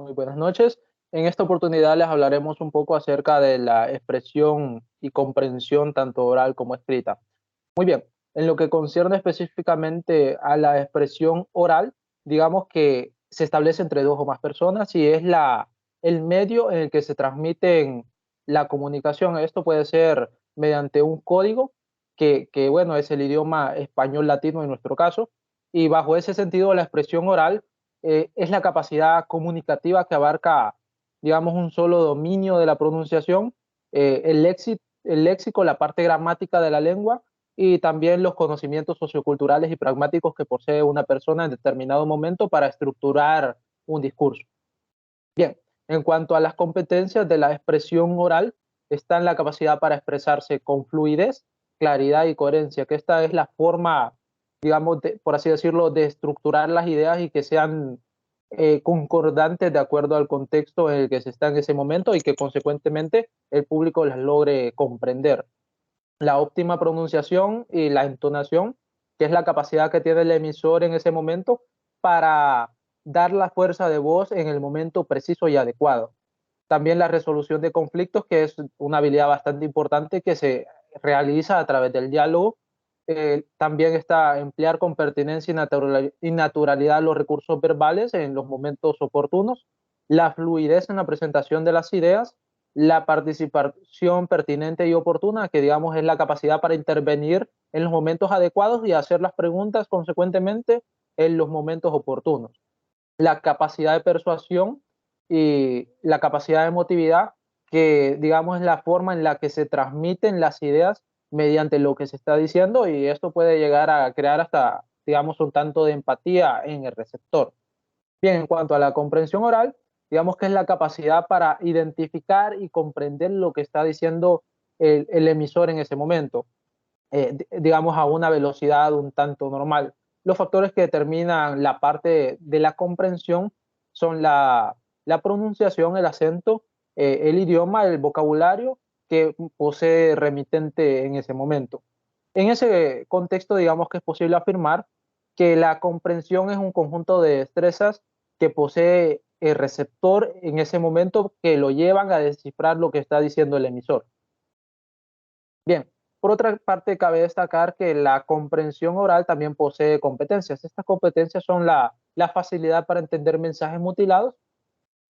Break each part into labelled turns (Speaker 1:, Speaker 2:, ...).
Speaker 1: Muy buenas noches. En esta oportunidad les hablaremos un poco acerca de la expresión y comprensión tanto oral como escrita. Muy bien, en lo que concierne específicamente a la expresión oral, digamos que se establece entre dos o más personas y es el medio en el que se transmiten la comunicación. Esto puede ser mediante un código bueno, es el idioma español latino en nuestro caso, y bajo ese sentido la expresión oral es la capacidad comunicativa que abarca, digamos, un solo dominio de la pronunciación, el léxico, la parte gramática de la lengua y también los conocimientos socioculturales y pragmáticos que posee una persona en determinado momento para estructurar un discurso. Bien, en cuanto a las competencias de la expresión oral, están la capacidad para expresarse con fluidez, claridad y coherencia, que esta es la forma, digamos, por así decirlo, de estructurar las ideas y que sean concordantes de acuerdo al contexto en el que se está en ese momento y que consecuentemente el público las logre comprender. La óptima pronunciación y la entonación, que es la capacidad que tiene el emisor en ese momento para dar la fuerza de voz en el momento preciso y adecuado. También la resolución de conflictos, que es una habilidad bastante importante que se realiza a través del diálogo. También está emplear con pertinencia y naturalidad los recursos verbales en los momentos oportunos. La fluidez en la presentación de las ideas, la participación pertinente y oportuna, que digamos es la capacidad para intervenir en los momentos adecuados y hacer las preguntas consecuentemente en los momentos oportunos. La capacidad de persuasión y la capacidad de emotividad, que digamos es la forma en la que se transmiten las ideas mediante lo que se está diciendo y esto puede llegar a crear hasta, digamos, un tanto de empatía en el receptor. Bien, en cuanto a la comprensión oral, digamos que es la capacidad para identificar y comprender lo que está diciendo el emisor en ese momento, digamos a una velocidad un tanto normal. Los factores que determinan la parte de la comprensión son la pronunciación, el acento, el idioma, el vocabulario que posee remitente en ese momento. En ese contexto, digamos que es posible afirmar que la comprensión es un conjunto de destrezas que posee el receptor en ese momento que lo llevan a descifrar lo que está diciendo el emisor. Bien, por otra parte, cabe destacar que la comprensión oral también posee competencias. Estas competencias son la facilidad para entender mensajes mutilados.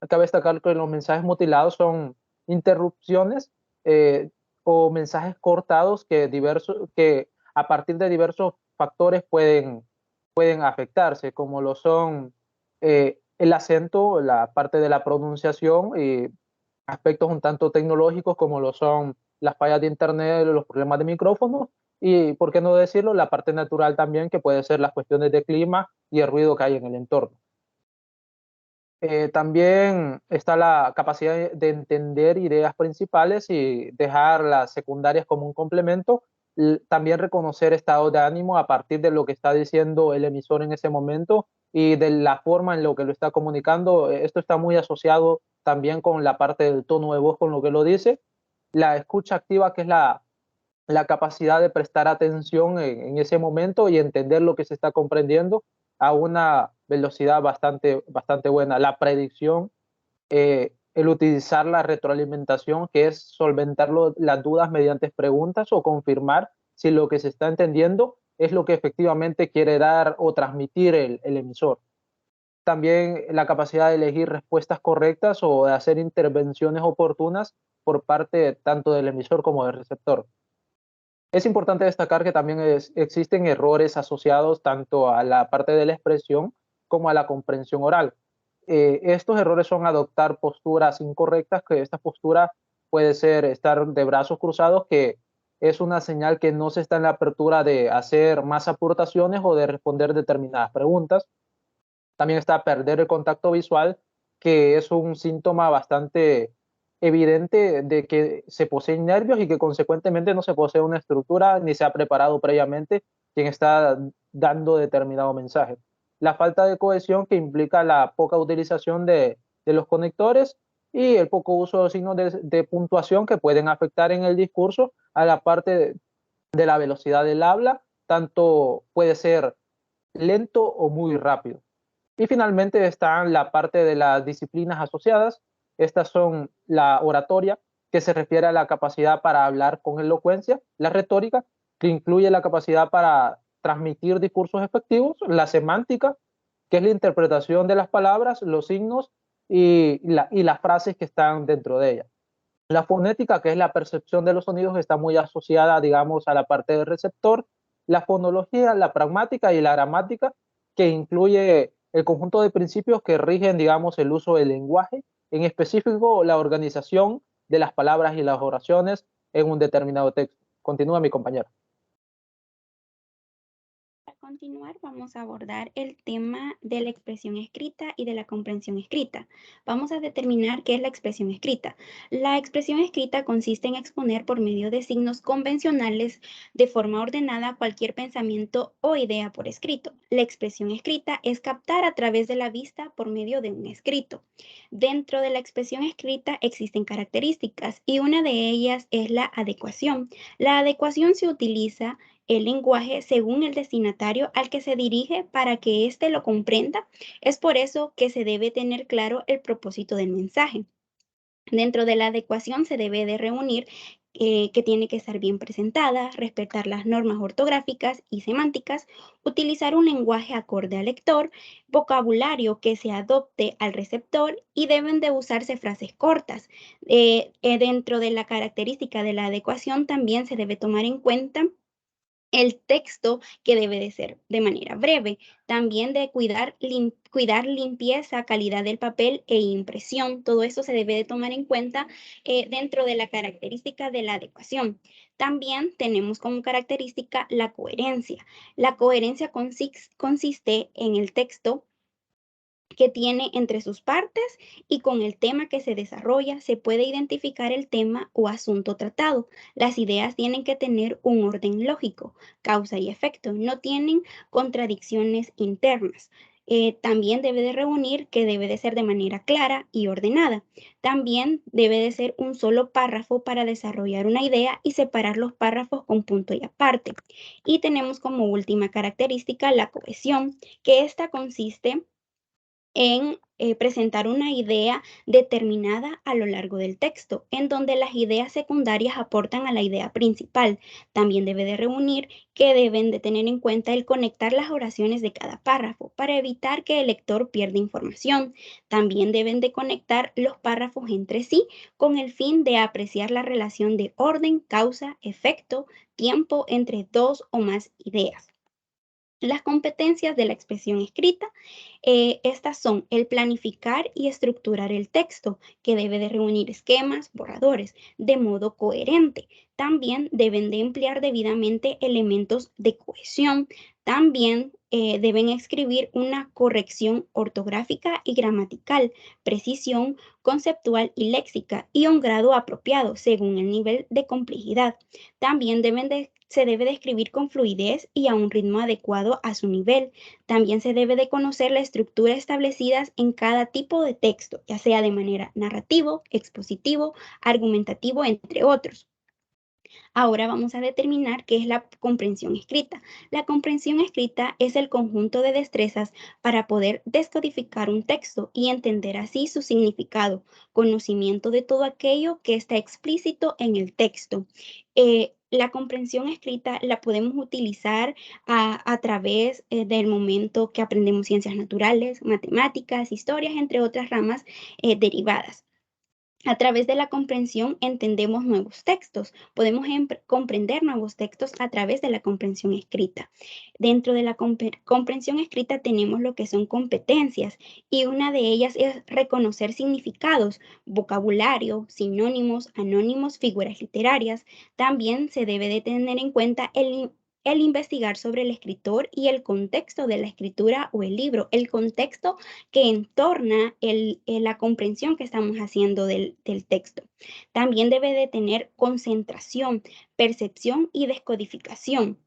Speaker 1: Cabe destacar que los mensajes mutilados son interrupciones eh, o mensajes cortados que a partir de diversos factores pueden afectarse, como lo son el acento, la parte de la pronunciación y aspectos un tanto tecnológicos como lo son las fallas de internet, los problemas de micrófono y, por qué no decirlo, la parte natural también que puede ser las cuestiones de clima y el ruido que hay en el entorno. También está la capacidad de entender ideas principales y dejar las secundarias como un complemento. También reconocer estados de ánimo a partir de lo que está diciendo el emisor en ese momento y de la forma en lo que lo está comunicando. Esto está muy asociado también con la parte del tono de voz con lo que lo dice. La escucha activa, que es la capacidad de prestar atención en ese momento y entender lo que se está comprendiendo a una velocidad bastante buena. La predicción, el utilizar la retroalimentación, que es solventar las dudas mediante preguntas o confirmar si lo que se está entendiendo es lo que efectivamente quiere dar o transmitir el emisor. También la capacidad de elegir respuestas correctas o de hacer intervenciones oportunas por parte tanto del emisor como del receptor. Es importante destacar que también existen errores asociados tanto a la parte de la expresión como a la comprensión oral. Estos errores son adoptar posturas incorrectas, que esta postura puede ser estar de brazos cruzados, que es una señal que no se está en la apertura de hacer más aportaciones o de responder determinadas preguntas. También está perder el contacto visual, que es un síntoma bastante evidente de que se poseen nervios y que consecuentemente no se posee una estructura ni se ha preparado previamente quien está dando determinado mensaje. La falta de cohesión, que implica la poca utilización de los conectores y el poco uso de signos de puntuación que pueden afectar en el discurso a la parte de la velocidad del habla, tanto puede ser lento o muy rápido. Y finalmente están la parte de las disciplinas asociadas. Estas son la oratoria, que se refiere a la capacidad para hablar con elocuencia, la retórica, que incluye la capacidad para transmitir discursos efectivos, la semántica, que es la interpretación de las palabras, los signos y las frases que están dentro de ellas. La fonética, que es la percepción de los sonidos, está muy asociada, digamos, a la parte del receptor. La fonología, la pragmática y la gramática, que incluye el conjunto de principios que rigen, digamos, el uso del lenguaje, en específico la organización de las palabras y las oraciones en un determinado texto. Continúa mi compañero.
Speaker 2: Para continuar, vamos a abordar el tema de la expresión escrita y de la comprensión escrita. Vamos a determinar qué es la expresión escrita. La expresión escrita consiste en exponer por medio de signos convencionales de forma ordenada cualquier pensamiento o idea por escrito. La expresión escrita es captar a través de la vista por medio de un escrito. Dentro de la expresión escrita existen características y una de ellas es la adecuación. La adecuación se utiliza el lenguaje según el destinatario al que se dirige para que éste lo comprenda. Es por eso que se debe tener claro el propósito del mensaje. Dentro de la adecuación se debe de reunir que tiene que estar bien presentada, respetar las normas ortográficas y semánticas, utilizar un lenguaje acorde al lector, vocabulario que se adopte al receptor y deben de usarse frases cortas. Dentro de la característica de la adecuación también se debe tomar en cuenta el texto que debe de ser de manera breve, también de cuidar limpieza, calidad del papel e impresión. Todo eso se debe de tomar en cuenta dentro de la característica de la adecuación. También tenemos como característica la coherencia. La coherencia consiste en el texto que tiene entre sus partes y con el tema que se desarrolla se puede identificar el tema o asunto tratado. Las ideas tienen que tener un orden lógico, causa y efecto, no tienen contradicciones internas. También debe de reunir que debe de ser de manera clara y ordenada. También debe de ser un solo párrafo para desarrollar una idea y separar los párrafos con punto y aparte. Y tenemos como última característica la cohesión, que esta consiste en presentar una idea determinada a lo largo del texto, en donde las ideas secundarias aportan a la idea principal. También debe de reunir que deben de tener en cuenta el conectar las oraciones de cada párrafo para evitar que el lector pierda información. También deben de conectar los párrafos entre sí con el fin de apreciar la relación de orden, causa, efecto, tiempo entre dos o más ideas. Las competencias de la expresión escrita, estas son el planificar y estructurar el texto, que debe de reunir esquemas, borradores, de modo coherente. También deben de emplear debidamente elementos de cohesión. También deben escribir una corrección ortográfica y gramatical, precisión conceptual y léxica y un grado apropiado según el nivel de complejidad. También se debe de escribir con fluidez y a un ritmo adecuado a su nivel. También se debe de conocer la estructura establecida en cada tipo de texto, ya sea de manera narrativo, expositivo, argumentativo, entre otros. Ahora vamos a determinar qué es la comprensión escrita. La comprensión escrita es el conjunto de destrezas para poder descodificar un texto y entender así su significado, conocimiento de todo aquello que está explícito en el texto. La comprensión escrita la podemos utilizar a través del momento que aprendemos ciencias naturales, matemáticas, historias, entre otras ramas derivadas. A través de la comprensión entendemos nuevos textos. Podemos comprender nuevos textos a través de la comprensión escrita. Dentro de la comprensión escrita tenemos lo que son competencias y una de ellas es reconocer significados, vocabulario, sinónimos, anónimos, figuras literarias. También se debe de tener en cuenta el investigar sobre el escritor y el contexto de la escritura o el libro, el contexto que entorna la comprensión que estamos haciendo del texto. También debe de tener concentración, percepción y descodificación.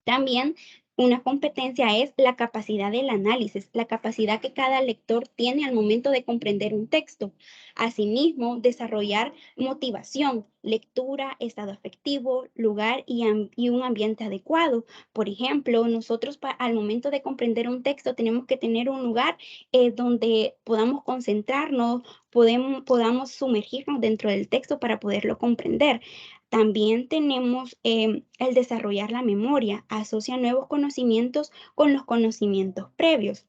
Speaker 2: También una competencia es la capacidad del análisis, la capacidad que cada lector tiene al momento de comprender un texto. Asimismo, desarrollar motivación, lectura, estado afectivo, lugar y un ambiente adecuado. Por ejemplo, nosotros al momento de comprender un texto tenemos que tener un lugar donde podamos concentrarnos, podamos sumergirnos dentro del texto para poderlo comprender. También tenemos el desarrollar la memoria, asocia nuevos conocimientos con los conocimientos previos.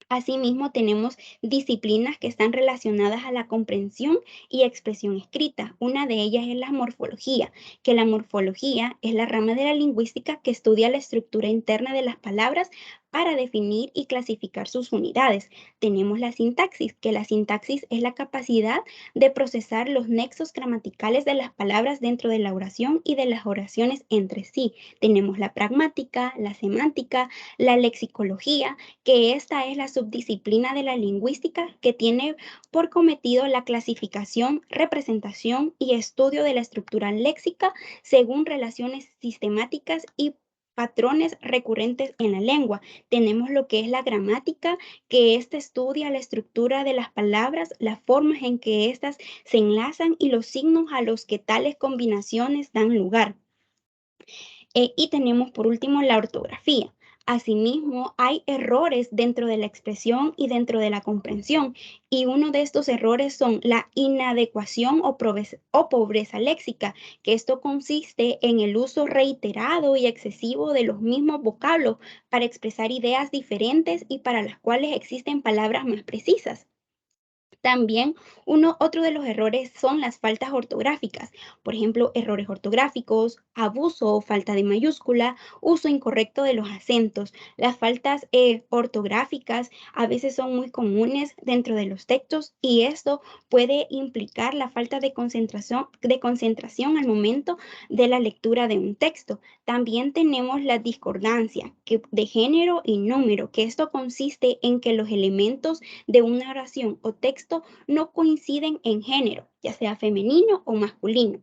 Speaker 2: Asimismo, tenemos disciplinas que están relacionadas a la comprensión y expresión escrita. Una de ellas es la morfología, que la morfología es la rama de la lingüística que estudia la estructura interna de las palabras para definir y clasificar sus unidades. Tenemos la sintaxis, que la sintaxis es la capacidad de procesar los nexos gramaticales de las palabras dentro de la oración y de las oraciones entre sí. Tenemos la pragmática, la semántica, la lexicología, que esta es la subdisciplina de la lingüística que tiene por cometido la clasificación, representación y estudio de la estructura léxica según relaciones sistemáticas y patrones recurrentes en la lengua. Tenemos lo que es la gramática, que ésta estudia la estructura de las palabras, las formas en que éstas se enlazan y los signos a los que tales combinaciones dan lugar. Y tenemos por último la ortografía. Asimismo, hay errores dentro de la expresión y dentro de la comprensión, y uno de estos errores son la inadecuación o pobreza léxica, que esto consiste en el uso reiterado y excesivo de los mismos vocablos para expresar ideas diferentes y para las cuales existen palabras más precisas. También otro de los errores son las faltas ortográficas, por ejemplo, errores ortográficos, abuso o falta de mayúscula, uso incorrecto de los acentos. Las faltas ortográficas a veces son muy comunes dentro de los textos y esto puede implicar la falta de concentración al momento de la lectura de un texto. También tenemos la discordancia de género y número, que esto consiste en que los elementos de una oración o texto no coinciden en género, ya sea femenino o masculino.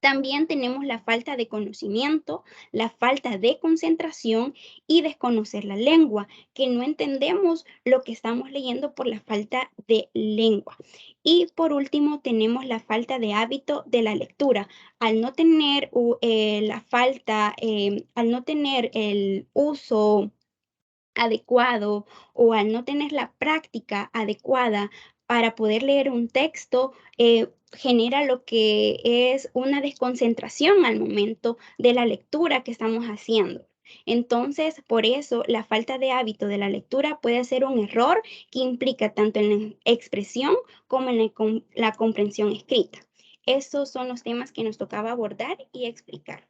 Speaker 2: También tenemos la falta de conocimiento, la falta de concentración y desconocer la lengua, que no entendemos lo que estamos leyendo por la falta de lengua. Y por último, tenemos la falta de hábito de la lectura. Al no tener al no tener el uso adecuado o al no tener la práctica adecuada para poder leer un texto, genera lo que es una desconcentración al momento de la lectura que estamos haciendo. Entonces, por eso la falta de hábito de la lectura puede ser un error que implica tanto en la expresión como en la comprensión escrita. Esos son los temas que nos tocaba abordar y explicar.